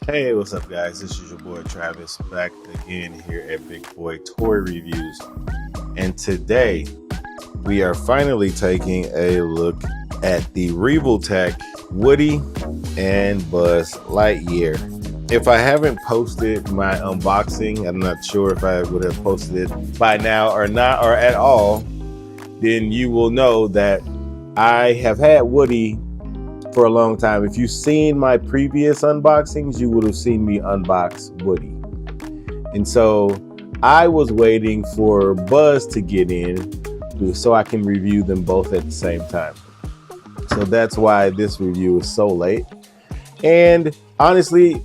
Hey, what's up, guys? This is your boy Travis back again here at Big Boy Toy Reviews. And today we are finally taking a look at the REVOLTECH Woody and Buzz Lightyear. If I haven't posted my unboxing, I'm not sure if I would have posted it by now or not, or at all, then you will know that I have had Woody for a long time. If you've seen my previous unboxings, you would have seen me unbox Woody. And so I was waiting for Buzz to get in so I can review them both at the same time. So that's why this review is so late. And honestly,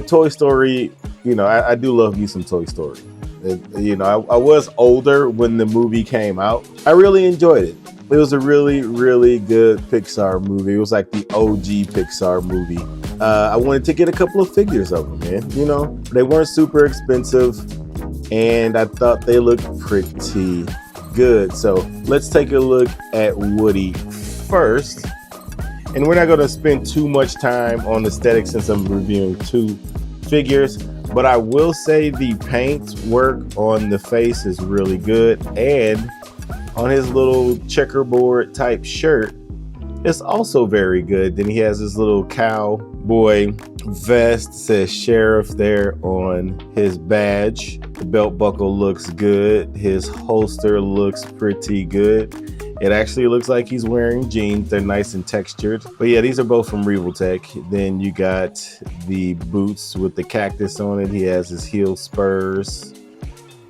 Toy Story, I do love me some Toy Story. I was older when the movie came out. I really enjoyed it. It was a really, really good Pixar movie. It was like the OG Pixar movie. I wanted to get a couple of figures of them, man. They weren't super expensive, and I thought they looked pretty good. So let's take a look at Woody first. And we're not going to spend too much time on aesthetics since I'm reviewing two figures. But I will say the paint work on the face is really good, and on his little checkerboard type shirt, it's also very good. Then he has his little cowboy vest, says sheriff there on his badge. The belt buckle looks good. His holster looks pretty good. It actually looks like he's wearing jeans. They're nice and textured. But yeah, these are both from REVOLTECH. Then you got the boots with the cactus on it. He has his heel spurs.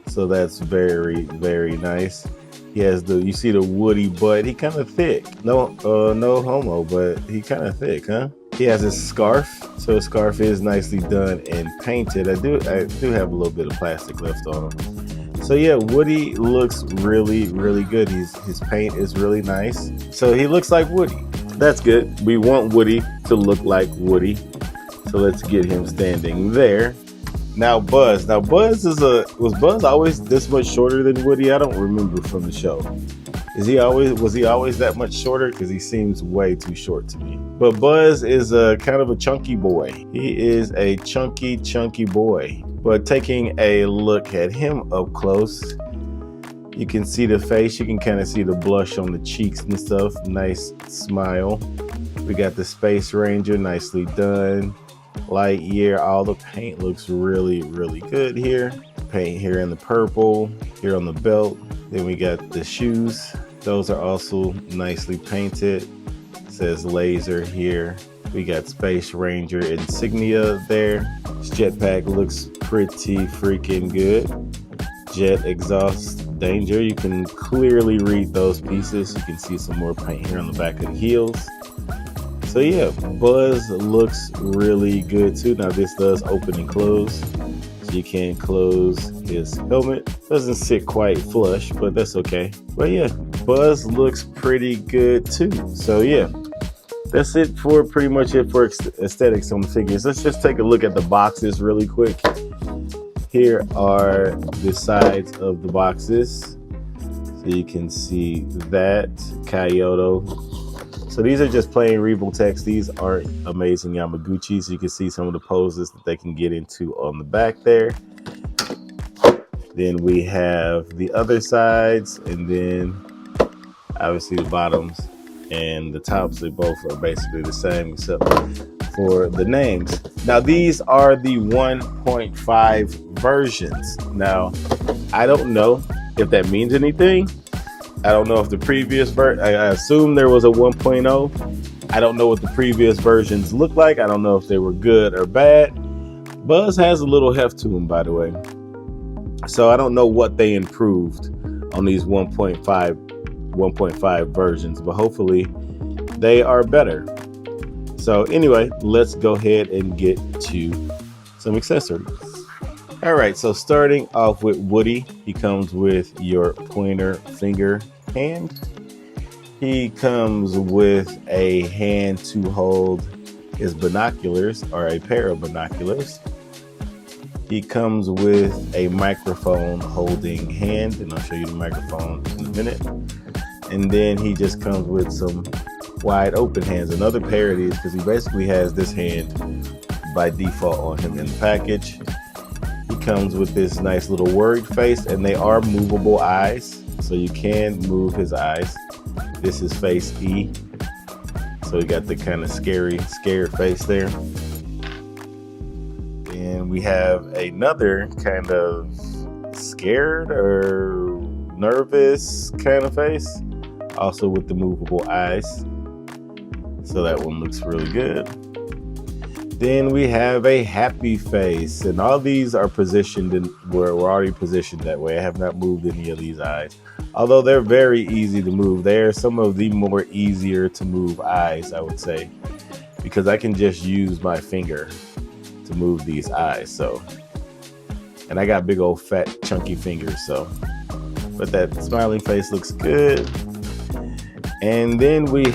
So that's very, very nice. He has you see the Woody butt. He kind of thick. No homo, but he kind of thick, huh? He has his scarf. So his scarf is nicely done and painted. I do have a little bit of plastic left on him. So yeah, Woody looks really, really good. His paint is really nice. So he looks like Woody. That's good. We want Woody to look like Woody. So let's get him standing there. Now Buzz. Was Buzz always this much shorter than Woody? I don't remember from the show. Was he always that much shorter? Because he seems way too short to me. But Buzz is a kind of a chunky boy. He is a chunky boy. But taking a look at him up close, you can see the face. You can kind of see the blush on the cheeks and stuff. Nice smile. We got the Space Ranger, nicely done. Lightyear, all the paint looks really, really good here. Paint here in the purple, here on the belt. Then we got the shoes. Those are also nicely painted. It says laser here. We got Space Ranger insignia there. This jetpack looks pretty freaking good. Jet exhaust danger. You can clearly read those pieces. You can see some more paint here on the back of the heels. So yeah, Buzz looks really good too. Now this does open and close, so you can close his helmet. Doesn't sit quite flush, but that's okay. But yeah, Buzz looks pretty good too. So yeah, that's it for pretty much it for aesthetics on the figures. Let's just take a look at the boxes really quick. Here are the sides of the boxes. So you can see that, Kyoto. So these are just plain REVOLTECHs. These aren't amazing Yamaguchis. You can see some of the poses that they can get into on the back there. Then we have the other sides, and then obviously the bottoms and the tops. They both are basically the same except for the names. Now these are the 1.5 versions. Now I don't know if that means anything. I don't know if the previous I assume there was a 1.0. I don't know what the previous versions look like. I don't know if they were good or bad. Buzz has a little heft to him, by the way. So I don't know what they improved on these 1.5 versions, but hopefully they are better. So anyway, let's go ahead and get to some accessories. All right, so starting off with Woody, he comes with your pointer finger hand. He comes with a hand to hold his binoculars, or a pair of binoculars. He comes with a microphone holding hand, and I'll show you the microphone in a minute. And then he just comes with some wide open hands. Another pair of these, because he basically has this hand by default on him in the package. He comes with this nice little worried face, and they are movable eyes, so you can move his eyes. This is face E, so you got the kind of scared face there. And we have another kind of scared or nervous kind of face, also with the movable eyes. So that one looks really good. Then we have a happy face, and all these are positioned in, we're already positioned that way. I have not moved any of these eyes, although they're very easy to move. They're some of the more easier to move eyes, I would say, because I can just use my finger to move these eyes. So, and I got big old fat chunky fingers, so, but that smiling face looks good. And then we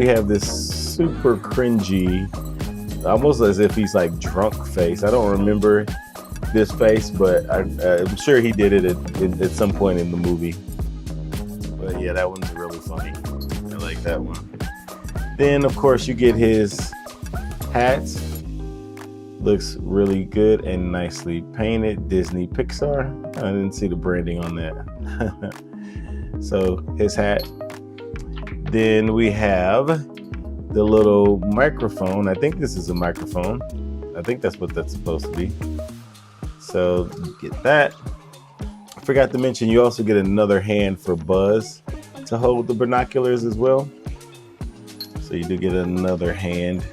have this super cringy, almost as if he's like drunk face. I don't remember this face, but I'm sure he did it at some point in the movie. But yeah, that one's really funny. I like that one. Then of course you get his hat. Looks really good and nicely painted. Disney Pixar. I didn't see the branding on that. So his hat. Then we have the little microphone. I think this is a microphone. I think that's what that's supposed to be. So you get that. I forgot to mention, you also get another hand for Buzz to hold the binoculars as well. So you do get another hand.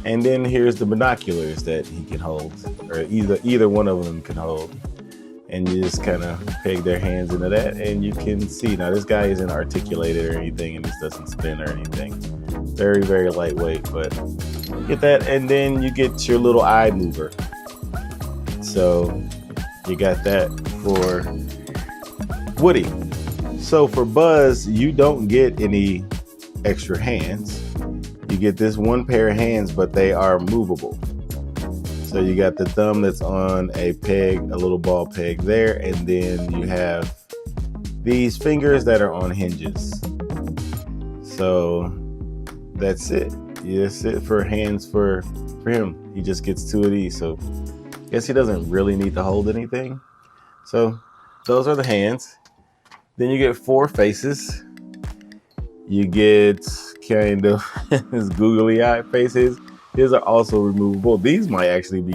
And then here's the binoculars that he can hold, or either one of them can hold. And you just kind of peg their hands into that, and you can see. Now this guy isn't articulated or anything, and this doesn't spin or anything. Very, very lightweight, but you get that. And then you get your little eye mover. So you got that for Woody. So for Buzz, you don't get any extra hands. You get this one pair of hands, but they are movable. So you got the thumb that's on a peg, a little ball peg there, and then you have these fingers that are on hinges. So that's it. That's it for hands for him. He just gets two of these. So I guess he doesn't really need to hold anything. So those are the hands. Then you get four faces. You get kind of his googly eye faces. His are also removable. These might actually be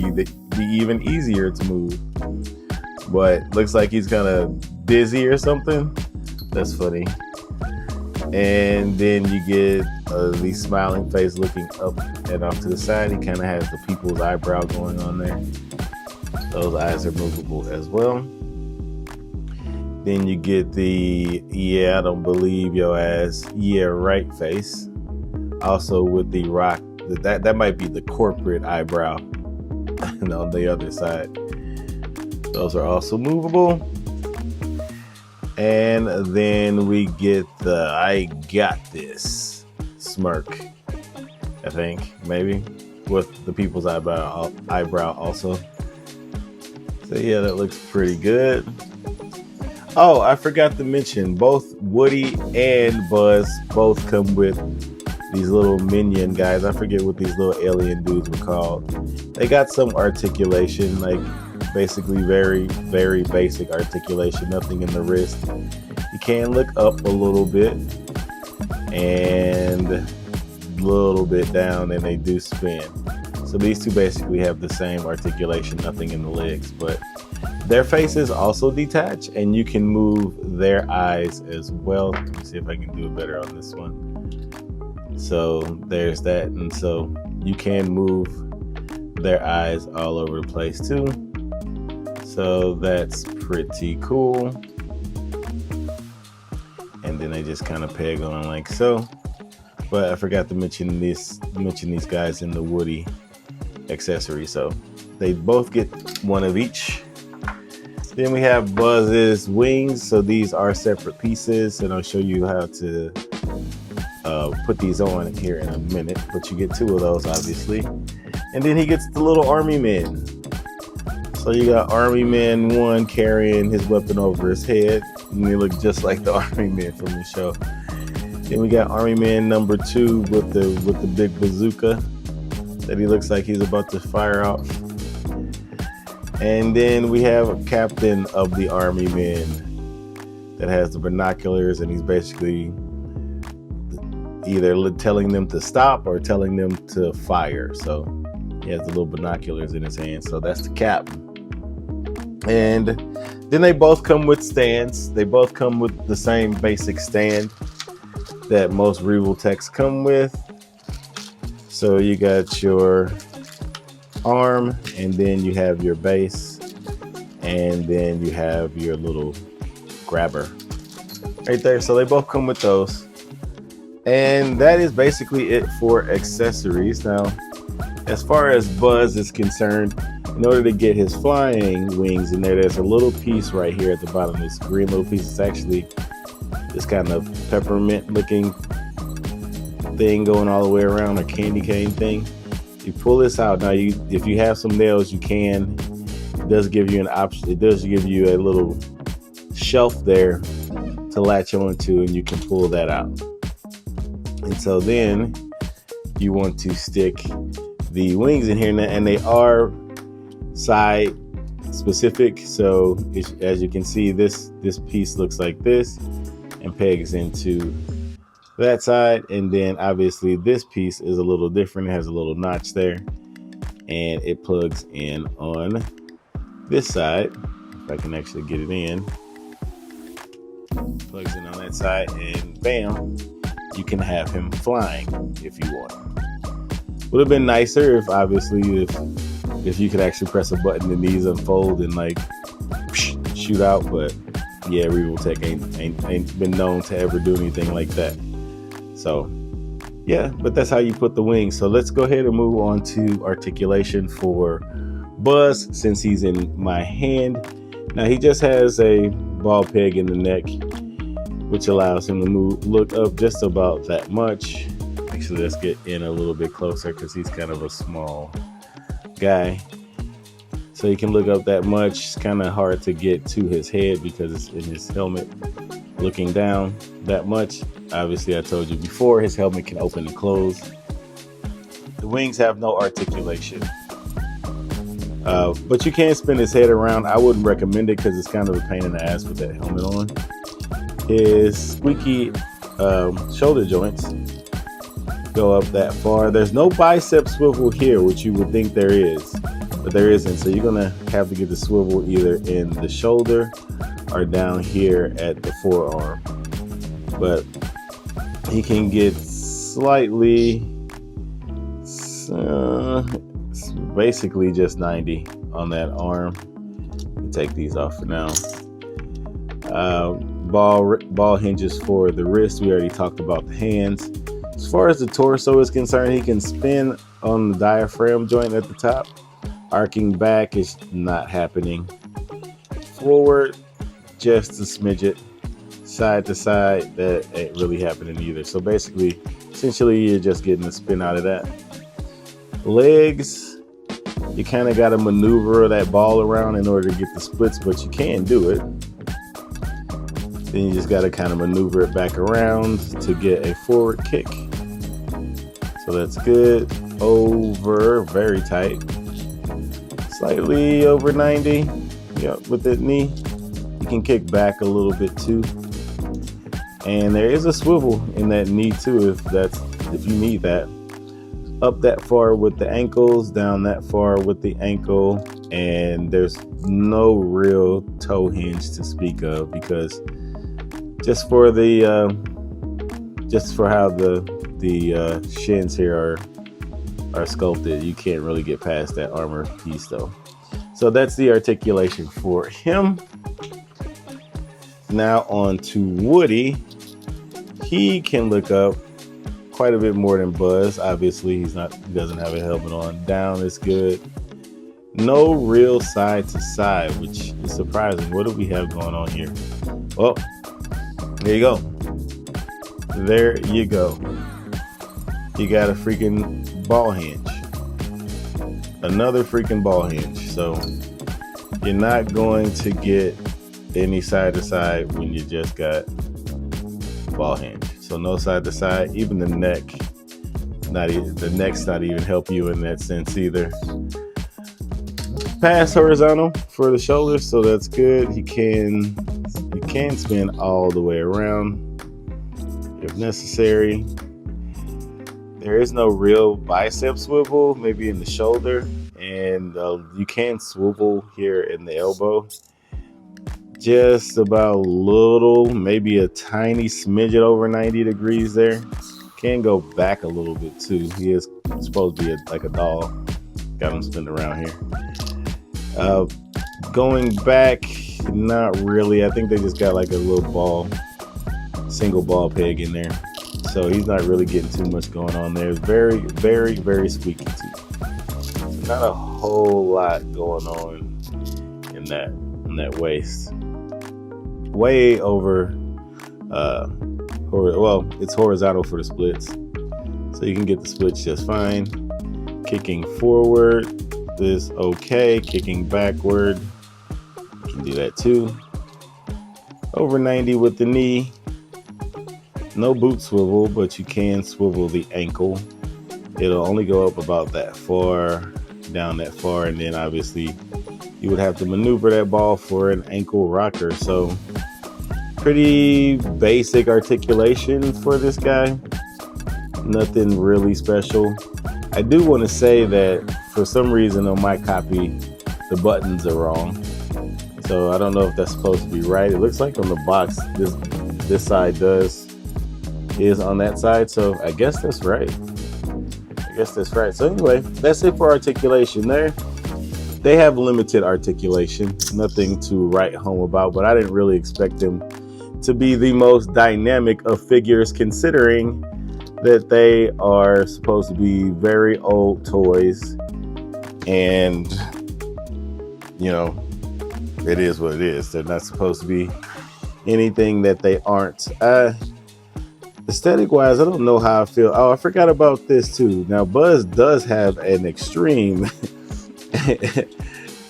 even easier to move. But looks like he's kind of dizzy or something. That's funny. And then you get the smiling face looking up and off to the side. He kind of has the people's eyebrow going on there. Those eyes are movable as well. Then you get the, yeah, I don't believe your ass, yeah, right face. Also with the rock, that might be the corporate eyebrow and on the other side. Those are also movable. And then we get the I got this smirk, I think, maybe, with the people's eyebrow also. So yeah, that looks pretty good. Oh, I forgot to mention, both Woody and Buzz both come with these little minion guys. I forget what these little alien dudes were called. They got some articulation, like basically very, very basic articulation, nothing in the wrist. You can look up a little bit and a little bit down, and they do spin. So these two basically have the same articulation, nothing in the legs, but their faces also detach, and you can move their eyes as well. Let me see if I can do it better on this one. So there's that, and so you can move their eyes all over the place too. So that's pretty cool. And then they just kind of peg on like so. But I forgot to mention these guys in the Woody accessory. So they both get one of each. Then we have Buzz's wings. So these are separate pieces, and I'll show you how to put these on here in a minute. But you get two of those, obviously. And then he gets the little army man. So you got Army Man 1 carrying his weapon over his head, and they look just like the Army Man from the show. Then we got Army Man number 2 with the big bazooka. that he looks like he's about to fire off. And then we have a captain of the army men that has the binoculars, and he's basically either telling them to stop or telling them to fire. So he has the little binoculars in his hand. So that's the captain. And then they both come with stands. They both come with the same basic stand that most REVOLTECHs come with. So you got your arm, and then you have your base, and then you have your little grabber right there. So they both come with those. And that is basically it for accessories. Now, as far as Buzz is concerned, in order to get his flying wings in there, there's a little piece right here at the bottom. This green little piece is actually this kind of peppermint looking thing going all the way around, a candy cane thing. You pull this out. Now, if you have some nails, you can. It does give you an option. It does give you a little shelf there to latch onto, and you can pull that out. And so then you want to stick the wings in here, and they are side specific. So as you can see, this piece looks like this and pegs into that side. And then obviously this piece is a little different. It has a little notch there, and it plugs in on this side. If I can actually get it in, plugs in on that side, and bam, you can have him flying if you want. Would have been nicer if obviously if you could actually press a button and these unfold and like shoot out, but yeah, REVOLTECH ain't been known to ever do anything like that. So yeah, but that's how you put the wings. So let's go ahead and move on to articulation for Buzz, since he's in my hand. Now he just has a ball peg in the neck, which allows him to look up just about that much. Actually, let's get in a little bit closer because he's kind of a small guy. So he can look up that much. It's kind of hard to get to his head because it's in his helmet looking down that much. Obviously, I told you before, his helmet can open and close. The wings have no articulation. But you can spin his head around. I wouldn't recommend it because it's kind of a pain in the ass with that helmet on. His squeaky shoulder joints go up that far. There's no bicep swivel here, which you would think there is, but there isn't. So you're gonna have to get the swivel either in the shoulder or down here at the forearm. But he can get slightly, basically just 90 on that arm. Take these off for now. Ball hinges for the wrist. We already talked about the hands. As far as the torso is concerned, he can spin on the diaphragm joint at the top. Arcing back is not happening. Forward, just a smidget. Side to side, that ain't really happening either. So basically, essentially, you're just getting a spin out of that. Legs, you kind of got to maneuver that ball around in order to get the splits, but you can do it. Then you just got to kind of maneuver it back around to get a forward kick. So that's good. Over, very tight. Slightly over 90. Yep, with that knee. You can kick back a little bit too. And there is a swivel in that knee too, if you need that. Up that far with the ankles, down that far with the ankle, and there's no real toe hinge to speak of, because just for how the shins here are sculpted, you can't really get past that armor piece though. So that's the articulation for him. Now on to Woody. He can look up quite a bit more than Buzz. Obviously, he doesn't have a helmet on. Down is good. No real side to side, which is surprising. What do we have going on here? Well, there you go. There you go. You got a freaking ball hinge. Another freaking ball hinge. So you're not going to get any side to side when you just got ball hinge. So no side to side. Even the neck Not even the neck's not even help you in that sense either. Pass horizontal for the shoulders, so that's good. You can spin all the way around if necessary. There is no real bicep swivel, maybe in the shoulder, and you can swivel here in the elbow. Just about a little, maybe a tiny smidget over 90 degrees there. Can go back a little bit too. He is supposed to be like a doll. Got him spinning around here. Going back, not really. I think they just got like a little ball, single ball peg in there. So he's not really getting too much going on there. It's very, very, very squeaky too. So not a whole lot going on in that waist. Way over, it's horizontal for the splits. So you can get the splits just fine. Kicking forward is okay. Kicking backward, you can do that too. Over 90 with the knee. No boot swivel, but you can swivel the ankle. It'll only go up about that far, down that far, and then obviously you would have to maneuver that ball for an ankle rocker. So pretty basic articulation for this guy. Nothing really special. I do want to say that for some reason on my copy, the buttons are wrong. So I don't know if that's supposed to be right. It looks like on the box, this side is on that side. So I guess that's right. So anyway, that's it for articulation there. They have limited articulation, nothing to write home about, but I didn't really expect them to be the most dynamic of figures, considering that they are supposed to be very old toys, and you know, it is what it is. They're not supposed to be anything that they aren't. Aesthetic wise, I don't know how I feel. Oh, I forgot about this too. Now Buzz does have an extreme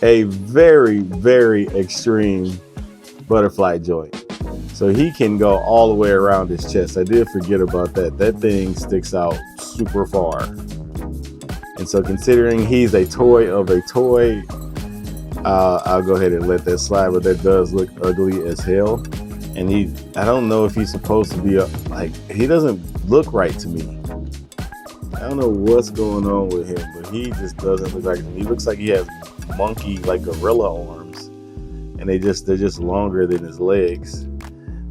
a very, very extreme butterfly joint. So he can go all the way around his chest. I did forget about that. That thing sticks out super far. And so considering he's a toy of a toy, I'll go ahead and let that slide, but that does look ugly as hell. And I don't know if he's supposed to be he doesn't look right to me. I don't know what's going on with him, but he just doesn't look like him. He looks like he has monkey, like gorilla arms, and they're just longer than his legs.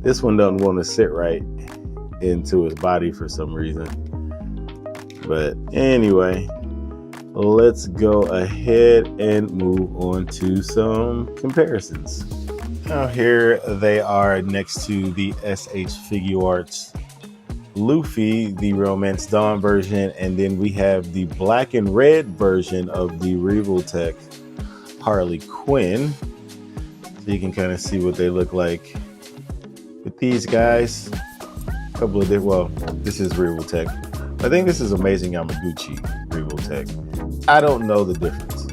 This one doesn't want to sit right into his body for some reason. But anyway, let's go ahead and move on to some comparisons. Now here they are next to the SH Figuarts Luffy, the Romance Dawn version, and then we have the black and red version of the REVOLTECH Harley Quinn. So you can kind of see what they look like with these guys. A couple of different, this is REVOLTECH. I think this is Amazing Yamaguchi REVOLTECH. I don't know the difference.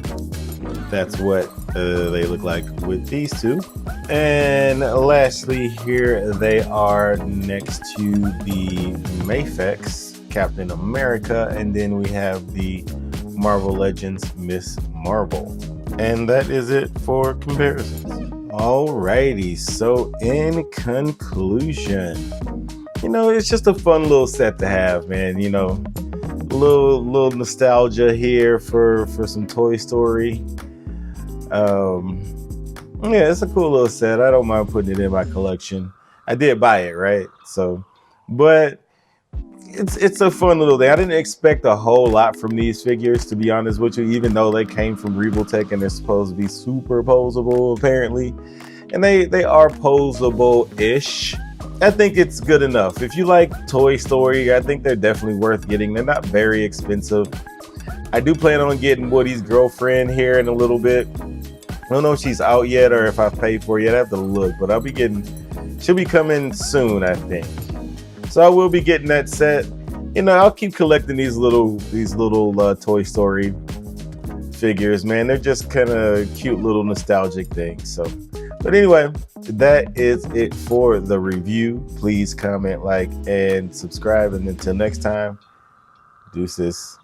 That's what they look like with these two. And lastly, here they are next to the Mafex Captain America, and then we have the Marvel Legends Miss Marvel. And that is it for comparisons. Alrighty, so in conclusion, it's just a fun little set to have, man. A little nostalgia here for some Toy Story. Yeah, it's a cool little set. I don't mind putting it in my collection. I did buy it, right? So, but it's a fun little thing. I didn't expect a whole lot from these figures, to be honest with you, even though they came from REVOLTECH and they're supposed to be super posable, apparently. And they are posable-ish. I think it's good enough. If you like Toy Story, I think they're definitely worth getting. They're not very expensive. I do plan on getting Woody's girlfriend here in a little bit. I don't know if she's out yet or if I've paid for it yet. I have to look, but she'll be coming soon, I think. So I will be getting that set. I'll keep collecting these little Toy Story figures, man. They're just kind of cute little nostalgic things. So, but anyway, that is it for the review. Please comment, like, and subscribe. And until next time, Deuces.